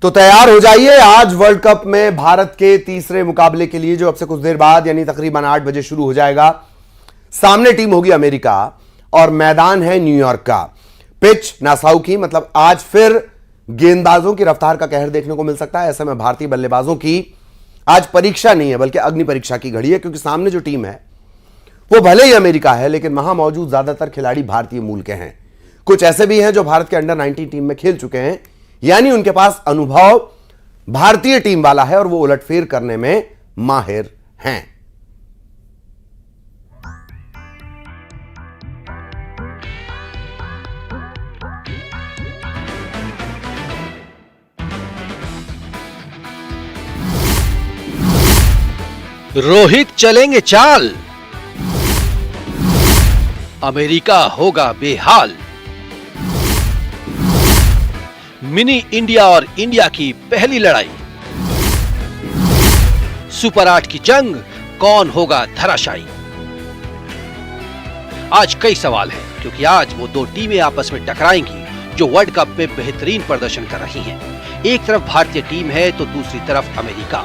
तो तैयार हो जाइए आज वर्ल्ड कप में भारत के तीसरे मुकाबले के लिए, जो अब से कुछ देर बाद यानी तकरीबन 8 बजे शुरू हो जाएगा। सामने टीम होगी अमेरिका और मैदान है न्यूयॉर्क का। पिच नासाउ की, मतलब आज फिर गेंदबाजों की रफ्तार का कहर देखने को मिल सकता है। ऐसे में भारतीय बल्लेबाजों की आज परीक्षा नहीं है बल्कि अग्नि परीक्षा की घड़ी है, क्योंकि सामने जो टीम है वो भले ही अमेरिका है लेकिन वहां मौजूद ज्यादातर खिलाड़ी भारतीय मूल के हैं। कुछ ऐसे भी हैं जो भारत के अंडर 19 टीम में खेल चुके हैं, यानी उनके पास अनुभव भारतीय टीम वाला है और वो उलटफेर करने में माहिर हैं। रोहित चलेंगे चाल, अमेरिका होगा बेहाल। मिनी इंडिया और इंडिया की पहली लड़ाई, सुपर 8 की जंग, कौन होगा धराशायी। आज कई सवाल हैं, क्योंकि आज वो दो टीमें आपस में टकराएंगी जो वर्ल्ड कप में बेहतरीन प्रदर्शन कर रही हैं। एक तरफ भारतीय टीम है तो दूसरी तरफ अमेरिका।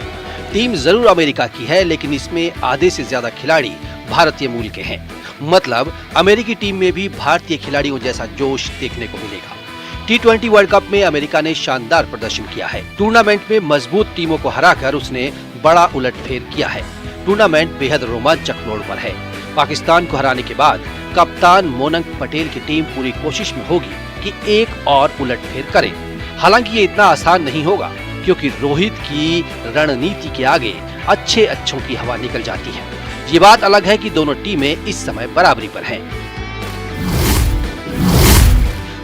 टीम जरूर अमेरिका की है लेकिन इसमें आधे से ज्यादा खिलाड़ी भारतीय मूल के हैं। मतलब अमेरिकी टीम में भी भारतीय खिलाड़ियों जैसा जोश देखने को मिलेगा। T20 वर्ल्ड कप में अमेरिका ने शानदार प्रदर्शन किया है। टूर्नामेंट में मजबूत टीमों को हराकर उसने बड़ा उलटफेर किया है। टूर्नामेंट बेहद रोमांचक मोड़ पर है। पाकिस्तान को हराने के बाद कप्तान मोनंक पटेल की टीम पूरी कोशिश में होगी कि एक और उलटफेर करे। हालांकि ये इतना आसान नहीं होगा, क्योंकि रोहित की रणनीति के आगे अच्छों की हवा निकल जाती है। ये बात अलग है कि दोनों टीमें इस समय बराबरी पर हैं।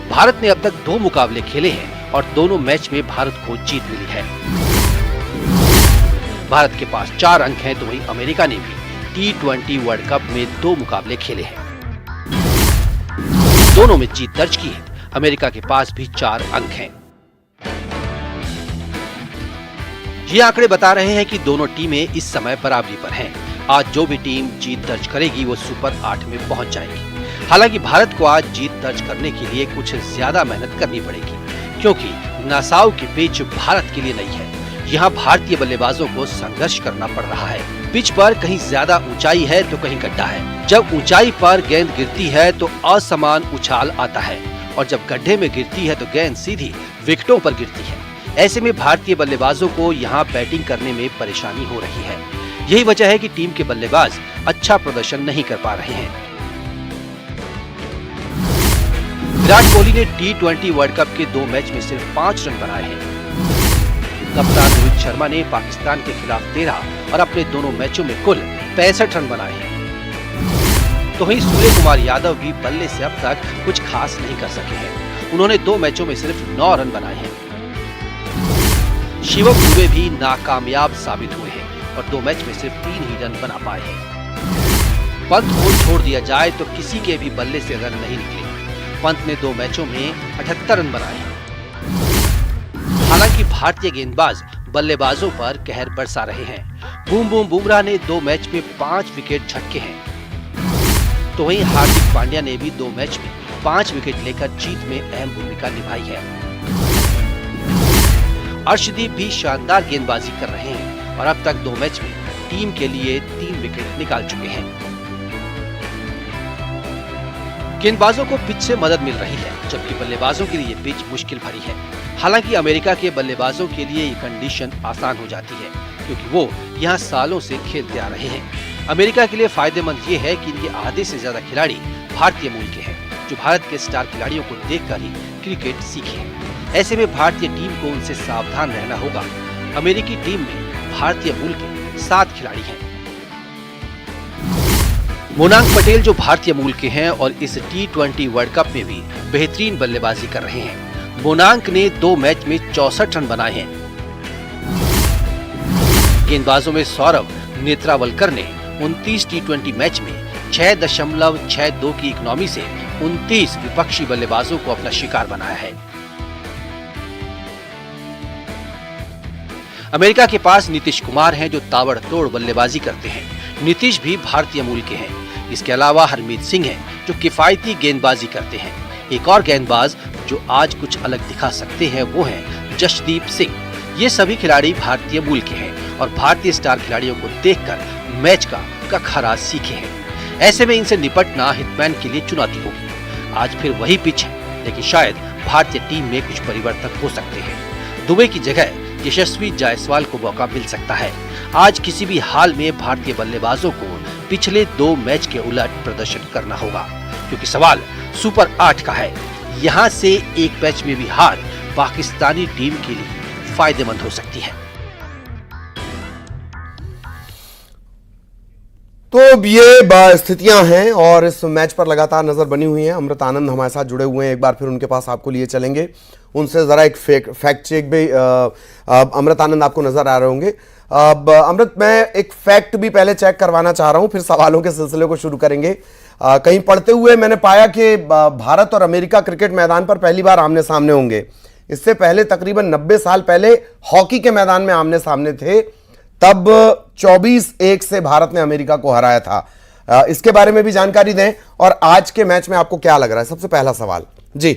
भारत ने अब तक 2 मुकाबले खेले हैं और दोनों मैच में भारत को जीत मिली है। भारत के पास 4 अंक हैं, तो वहीं अमेरिका ने भी T20 वर्ल्ड कप में 2 मुकाबले खेले हैं। दोनों में जीत दर्ज की है। अमेरिका के पास भी 4 अंक हैं। ये आंकड़े बता रहे हैं कि दोनों टीमें इस समय बराबरी पर हैं। आज जो भी टीम जीत दर्ज करेगी वो सुपर 8 में पहुंच जाएगी। हालांकि भारत को आज जीत दर्ज करने के लिए कुछ ज्यादा मेहनत करनी पड़ेगी, क्योंकि नासाउ की पिच भारत के लिए नहीं है। यहाँ भारतीय बल्लेबाजों को संघर्ष करना पड़ रहा है। पिच पर कहीं ज्यादा ऊंचाई है तो कहीं गड्ढा है। जब ऊंचाई पर गेंद गिरती है तो असमान उछाल आता है, और जब गड्ढे में गिरती है तो गेंद सीधी विकेटों पर गिरती है। ऐसे में भारतीय बल्लेबाजों को यहाँ बैटिंग करने में परेशानी हो रही है। यही वजह है कि टीम के बल्लेबाज अच्छा प्रदर्शन नहीं कर पा रहे हैं। विराट कोहली ने T20 वर्ल्ड कप के 2 मैच में सिर्फ 5 रन बनाए हैं। कप्तान रोहित शर्मा ने पाकिस्तान के खिलाफ 13 और अपने दोनों मैचों में कुल 65 रन बनाए हैं। तो वहीं सूर्य कुमार यादव भी बल्ले से अब तक कुछ खास नहीं कर सके हैं। उन्होंने 2 मैचों में सिर्फ 9 रन बनाए हैं। शिवम दुबे भी नाकामयाब साबित हुए हैं और 2 मैच में सिर्फ 3 ही रन बना पाए हैं। पंत को छोड़ दिया जाए तो किसी के भी बल्ले से रन नहीं निकले। पंत ने 2 मैचों में 78 रन बनाए हैं। हालांकि भारतीय गेंदबाज बल्लेबाजों पर कहर बरसा रहे हैं। बूम बुमराह ने 2 मैच में 5 विकेट झटके हैं। तो वहीं हार्दिक पांड्या ने भी 2 मैच में 5 विकेट लेकर जीत में अहम भूमिका निभाई है। अर्शदीप भी शानदार गेंदबाजी कर रहे हैं और अब तक 2 मैच में टीम के लिए 3 विकेट निकाल चुके हैं। गेंदबाजों को पिच से मदद मिल रही है, जबकि बल्लेबाजों के लिए पिच मुश्किल भरी है। हालांकि अमेरिका के बल्लेबाजों के लिए ये कंडीशन आसान हो जाती है, क्योंकि वो यहाँ सालों से खेलते आ रहे हैं। अमेरिका के लिए फायदेमंद ये है कि इनके आधे से ज्यादा खिलाड़ी भारतीय मूल के हैं, जो भारत के स्टार खिलाड़ियों को देखकर ही क्रिकेट सीखे हैं। ऐसे में भारतीय टीम को उनसे सावधान रहना होगा। अमेरिकी टीम में भारतीय मूल के 7 खिलाड़ी हैं। मोनांक पटेल जो भारतीय मूल के हैं और इस T20 वर्ल्ड कप में भी बेहतरीन बल्लेबाजी कर रहे हैं। मोनांक ने 2 मैच में 64 रन बनाए हैं। गेंदबाजों में सौरभ नेत्रावलकर ने 29 T20 मैच में 6.62 की इकोनॉमी से 29 विपक्षी बल्लेबाजों को अपना शिकार बनाया है। अमेरिका के पास नीतीश कुमार हैं जो ताबड़तोड़ बल्लेबाजी करते हैं। नीतीश भी भारतीय मूल के हैं। इसके अलावा हरमीत सिंह हैं जो किफायती गेंदबाजी करते हैं। एक और गेंदबाज जो आज कुछ अलग दिखा सकते हैं वो हैं जशदीप सिंह। ये सभी खिलाड़ी भारतीय मूल के हैं और भारतीय स्टार खिलाड़ियों को देखकर मैच का कखरा सीखे हैं। ऐसे में इनसे निपटना हिटमैन के लिए चुनौती होगी। आज फिर वही पिच है, लेकिन शायद भारतीय टीम में कुछ परिवर्तन हो सकते हैं। दुबे की जगह यशस्वी जायसवाल को मौका मिल सकता है। आज किसी भी हाल में भारतीय बल्लेबाजों को पिछले 2 मैच के उलट प्रदर्शन करना होगा, क्योंकि सवाल सुपर 8 का है। यहाँ से एक मैच में भी हार पाकिस्तानी टीम के लिए फायदेमंद हो सकती है। तो ये स्थितियां हैं और इस मैच पर लगातार नजर बनी हुई है। अमृत आनंद हमारे साथ जुड़े हुए हैं, एक बार फिर उनके पास आपको लिए चलेंगे, उनसे जरा एक फैक्ट चेक भी। अमृत आनंद आपको नजर आ रहे होंगे। अब अमृत, मैं एक फैक्ट भी पहले चेक करवाना चाह रहा हूं, फिर सवालों के सिलसिले को शुरू करेंगे। कहीं पढ़ते हुए मैंने पाया कि भारत और अमेरिका क्रिकेट मैदान पर पहली बार आमने सामने होंगे। इससे पहले तकरीबन 90 साल पहले हॉकी के मैदान में आमने सामने थे, तब 24-1 से भारत ने अमेरिका को हराया था। इसके बारे में भी जानकारी दें और आज के मैच में आपको क्या लग रहा है, सबसे पहला सवाल जी।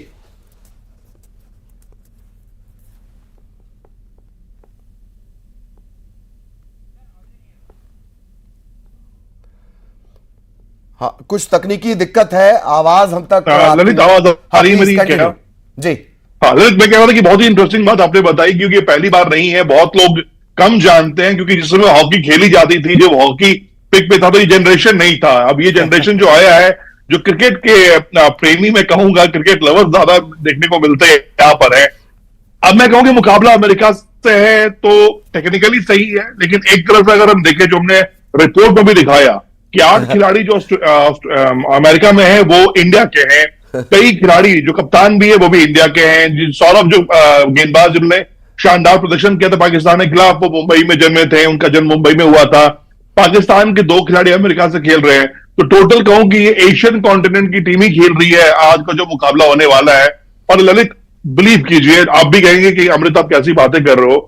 हाँ, कुछ तकनीकी दिक्कत है, आवाज हम तक ललित आवाज आ रही है मेरी क्या? जी हाँ ललित, मैं कह रहा था कि बहुत ही इंटरेस्टिंग बात आपने बताई, क्योंकि ये पहली बार नहीं है, बहुत लोग कम जानते हैं, क्योंकि जिस समय हॉकी खेली जाती थी, जब हॉकी पिक पे था, तो ये जनरेशन नहीं था। अब ये जनरेशन जो आया है, जो क्रिकेट के प्रेमी मैं कहूंगा, क्रिकेट लवर्स ज्यादा देखने को मिलते हैं यहाँ पर है। अब मैं कहूंगी मुकाबला अमेरिका से है तो टेक्निकली सही है, लेकिन एक तरफ से अगर हम देखें, जो हमने रिपोर्ट में भी दिखाया कि 8 खिलाड़ी जो अमेरिका में है वो इंडिया के हैं। कई खिलाड़ी जो कप्तान भी है वो भी इंडिया के हैं। सौरभ जो गेंदबाज जिन्होंने शानदार प्रदर्शन किया था पाकिस्तान के खिलाफ, वो मुंबई में जन्मे थे, उनका जन्म मुंबई में हुआ था। पाकिस्तान के 2 खिलाड़ी अमेरिका से खेल रहे हैं, तो टोटल कहूं कि ये एशियन कॉन्टिनेंट की टीम ही खेल रही है आज का जो मुकाबला होने वाला है। और ललित, बिलीव कीजिए, आप भी कहेंगे कि अमृत आप कैसी बातें कर रहे हो,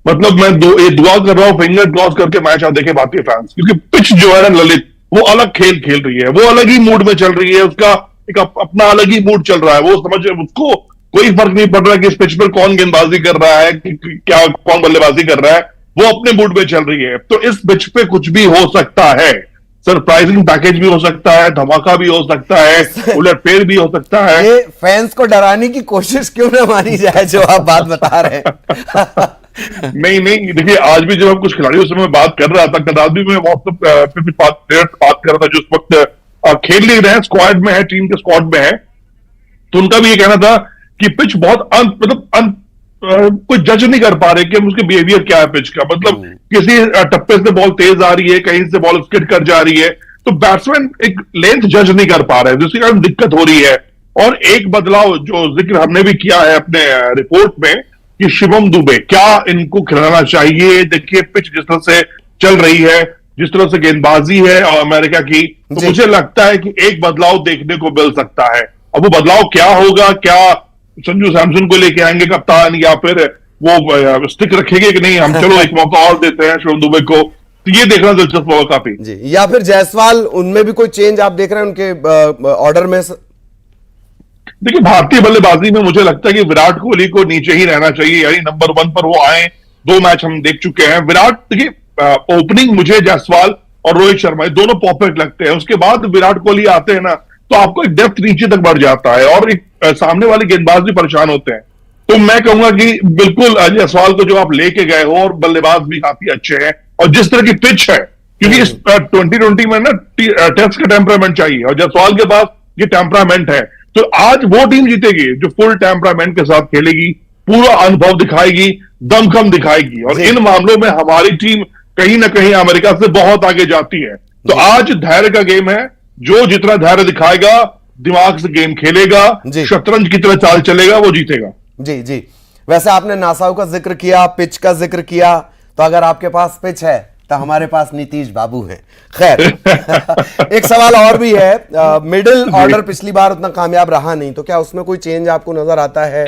मतलब मैं ये दुआ कर रहा हूं फिंगर क्रॉस करके मैच आप देखे भारतीय फैंस, क्योंकि पिच जो है ना ललित, वो अलग खेल खेल रही है, वो अलग ही मूड में चल रही है, उसका एक अपना अलग ही मूड चल रहा है। वो समझ, उसको कोई फर्क नहीं पड़ रहा कि इस पिच पर कौन गेंदबाजी कर रहा है, क्या कौन बल्लेबाजी कर रहा है, वो अपने मूड में चल रही है। तो इस पिच पे कुछ भी हो सकता है, सरप्राइजिंग पैकेज भी हो सकता है, धमाका भी हो सकता है, उलटफेर भी हो सकता है। ये फैंस को डराने की कोशिश क्यों ना मानी जाए जो आप बात बता रहे हैं। नहीं, देखिए, आज भी जब हम कुछ खिलाड़ियों से मैं बात कर रहा था, कल रात भी मैं व्हाट्सएप पे बात कर रहा था, जो उस वक्त खेल नहीं रहे हैं, स्क्वाड में है, टीम के स्क्वाड में है, तो उनका भी ये कहना था कि पिच बहुत कोई जज नहीं कर पा रहे कि उसके बिहेवियर क्या है पिच का। मतलब किसी टप्पे से बॉल तेज आ रही है, कहीं से बॉल स्किड कर जा रही है, तो बैट्समैन एक लेंथ जज नहीं कर पा रहे, जिसके कारण दिक्कत हो रही है। और एक बदलाव जो जिक्र हमने भी किया है अपने रिपोर्ट में कि शिवम दुबे, क्या इनको खिलाना चाहिए? देखिए पिच जिस तरह से चल रही है, जिस तरह से गेंदबाजी है और अमेरिका की, तो मुझे लगता है कि एक बदलाव देखने को मिल सकता है। अब वो बदलाव क्या होगा? क्या संजू सैमसन को लेके आएंगे कप्तान, या फिर वो स्टिक रखेंगे कि नहीं, हम चलो एक मौका और देते हैं शिवम दुबे को? तो ये देखना दिलचस्प होगा काफी जी। या फिर जायसवाल, उनमें भी कोई चेंज आप देख रहे हैं उनके ऑर्डर में? देखिए, भारतीय बल्लेबाजी में मुझे लगता है कि विराट कोहली को नीचे ही रहना चाहिए, यानी नंबर 1 पर वो आए। 2 मैच हम देख चुके हैं। विराट, देखिए ओपनिंग मुझे जायसवाल और रोहित शर्मा ये दोनों परफेक्ट लगते हैं। उसके बाद विराट कोहली आते हैं ना, तो आपको एक डेप्थ नीचे तक बढ़ जाता है और एक सामने वाले गेंदबाज भी परेशान होते हैं। तो मैं कहूंगा कि बिल्कुल जायसवाल को जो आप लेके गए हो, और बल्लेबाज भी काफी अच्छे हैं, और जिस तरह की पिच है, क्योंकि इस 2020 में ना टेस्ट का टेम्परामेंट चाहिए, और जायसवाल के पास ये टेम्परामेंट है। तो आज वो टीम जीतेगी जो फुल टेम्परामेंट के साथ खेलेगी, पूरा अनुभव दिखाएगी, दमखम दिखाएगी, और इन मामलों में हमारी टीम कहीं ना कहीं अमेरिका से बहुत आगे जाती है। तो आज धैर्य का गेम है, जो जितना धैर्य दिखाएगा, दिमाग से गेम खेलेगा, शतरंज की तरह चाल चलेगा, वो जीतेगा। जी जी। वैसे आपने नासाऊ का जिक्र किया, पिच का जिक्र किया, तो अगर आपके पास पिच है तो हमारे पास नीतीश बाबू हैं। खैर एक सवाल और भी है, मिडिल ऑर्डर पिछली बार उतना कामयाब रहा नहीं, तो क्या उसमें कोई चेंज आपको नजर आता है?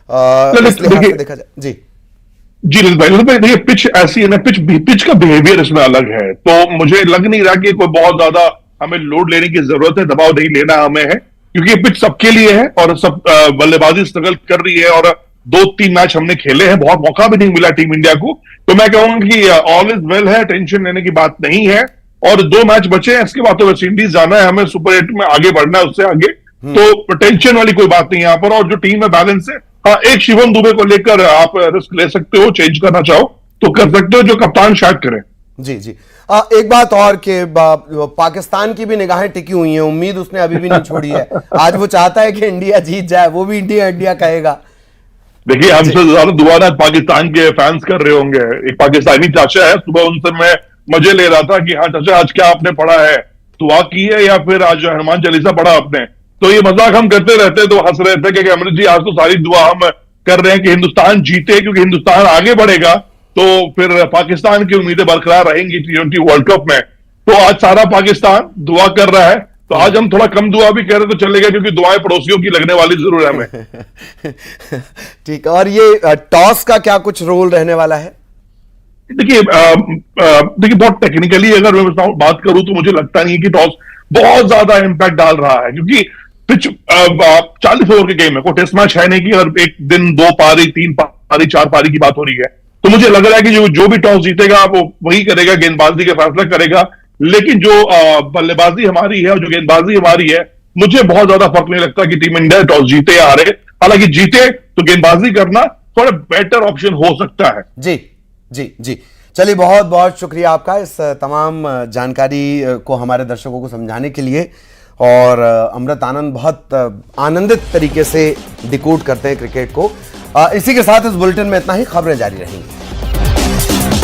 देखा जाए जी जी भाई, देखिए पिच ऐसी है ना, पिच का बिहेवियर इसमें अलग है, तो मुझे लग नहीं रहा कि कोई बहुत ज्यादा हमें लोड लेने की जरूरत है, दबाव नहीं लेना हमें है, क्योंकि पिच सबके लिए है और सब बल्लेबाजी स्ट्रगल कर रही है, और 2-3 मैच हमने खेले हैं, बहुत मौका भी नहीं मिला टीम इंडिया को। तो मैं कहूंगा कि ऑल इज वेल है, टेंशन लेने की बात नहीं है। और 2 मैच बचे हैं, इसके बाद तो वेस्ट इंडीज जाना है, हमें सुपर 8 में आगे बढ़ना है, उससे आगे। तो टेंशन वाली कोई बात नहीं है यहाँ पर। और जो टीम है बैलेंस है। हाँ, एक शिवम दुबे को लेकर आप रिस्क ले सकते हो, चेंज करना चाहो तो कर सकते हो, जो कप्तान शायद करें। जी जी। एक बात और कि पाकिस्तान की भी निगाहें टिकी हुई हैं, उम्मीद उसने अभी भी नहीं छोड़ी है। आज वो चाहता है कि इंडिया जीत जाए, वो भी इंडिया इंडिया कहेगा। देखिए, हमसे ज्यादा दुआ ना पाकिस्तान के फैंस कर रहे होंगे। एक पाकिस्तानी चाचा है, सुबह उनसे मैं मजे ले रहा था कि हाँ चाचा आज क्या आपने पढ़ा है, दुआ की है या फिर आज हनुमान चालीसा पढ़ा आपने। तो ये मजाक हम करते रहते, तो हंस रहे थे कि अमृत जी आज तो सारी दुआ हम कर रहे हैं कि हिंदुस्तान जीते, क्योंकि हिंदुस्तान आगे बढ़ेगा तो फिर पाकिस्तान की उम्मीदें बरकरार रहेंगी T20 वर्ल्ड कप में। तो आज सारा पाकिस्तान दुआ कर रहा है, तो आज हम थोड़ा कम दुआ भी करें तो चलेगा, क्योंकि दुआएं पड़ोसियों की लगने वाली जरूर है हमें। ठीक। और ये टॉस का क्या कुछ रोल रहने वाला है? देखिए बहुत टेक्निकली अगर मैं बात करूं तो मुझे लगता नहीं है कि टॉस बहुत ज्यादा इंपैक्ट डाल रहा है, क्योंकि पिच 40 ओवर के गेम है, कोई टेस्ट मैच है नहीं कि अगर एक दिन 2 पारी 3 पारी 4 पारी की बात हो रही है। तो मुझे लग रहा है कि जो भी टॉस जीतेगा वो वही करेगा, गेंदबाजी का फैसला करेगा। लेकिन जो बल्लेबाजी हमारी है और जो गेंदबाजी हमारी है, मुझे बहुत ज्यादा फर्क नहीं लगता कि टीम इंडिया टॉस जीते या हारे। हालांकि जीते तो गेंदबाजी करना थोड़ा बेटर ऑप्शन हो सकता है। जी जी जी। चलिए, बहुत बहुत शुक्रिया आपका इस तमाम जानकारी को हमारे दर्शकों को समझाने के लिए। और अमृत आनंद बहुत आनंदित तरीके से डिकोड करते हैं क्रिकेट को। इसी के साथ इस बुलेटिन में इतना ही। खबरें जारी रहेंगी।